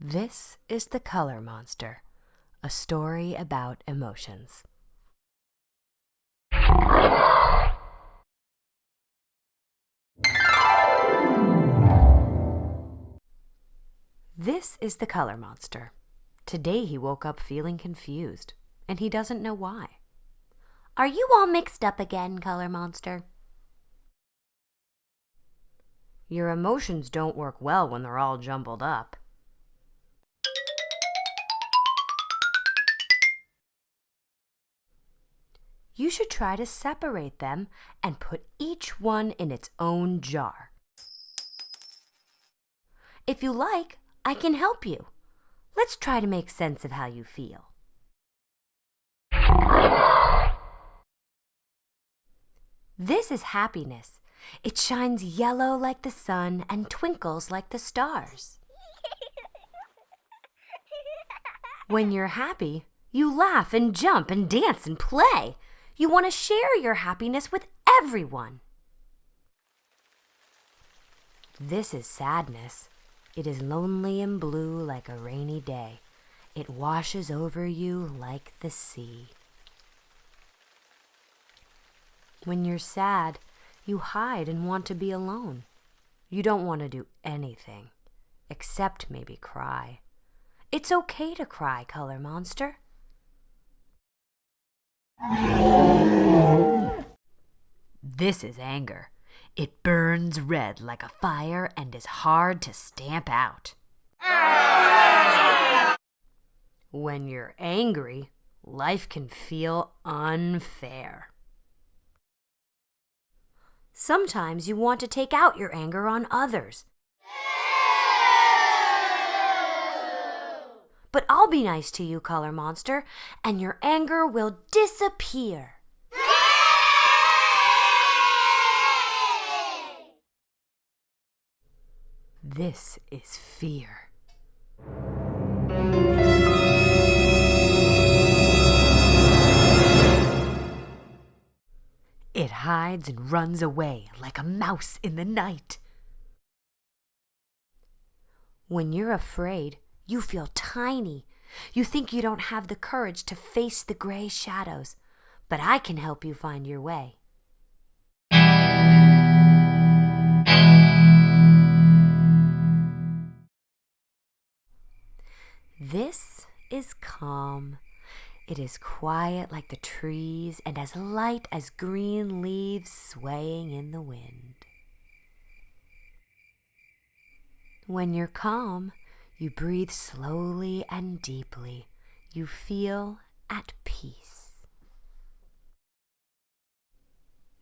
This is The Color Monster, a story about emotions. This is the Color Monster. Today he woke up feeling confused, and he doesn't know why. Are you all mixed up again, Color Monster? Your emotions don't work well when they're all jumbled up. You should try to separate them and put each one in its own jar. If you like, I can help you. Let's try to make sense of how you feel. This is happiness. It shines yellow like the sun and twinkles like the stars. When you're happy, you laugh and jump and dance and play. You want to share your happiness with everyone. This is sadness. It is lonely and blue like a rainy day. It washes over you like the sea. When you're sad, you hide and want to be alone. You don't want to do anything, except maybe cry. It's okay to cry, Color Monster. This is anger. It burns red like a fire and is hard to stamp out. When you're angry, life can feel unfair. Sometimes you want to take out your anger on others. But I'll be nice to you, Color Monster, and your anger will disappear. This is fear. It hides and runs away like a mouse in the night. When you're afraid, you feel tiny. You think you don't have the courage to face the gray shadows, but I can help you find your way. This is calm. It is quiet like the trees and as light as green leaves swaying in the wind. When you're calm, you breathe slowly and deeply. You feel at peace.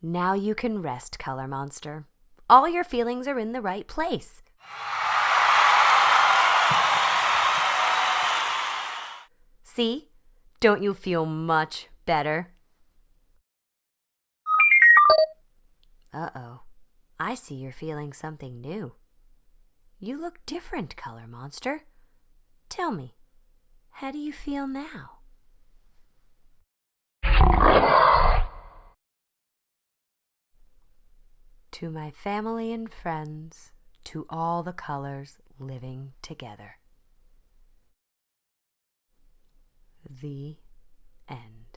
Now you can rest, Color Monster. All your feelings are in the right place. See? Don't you feel much better? Uh-oh. I see you're feeling something new. You look different, Color Monster. Tell me, how do you feel now? To my family and friends, to all the colors living together. The end.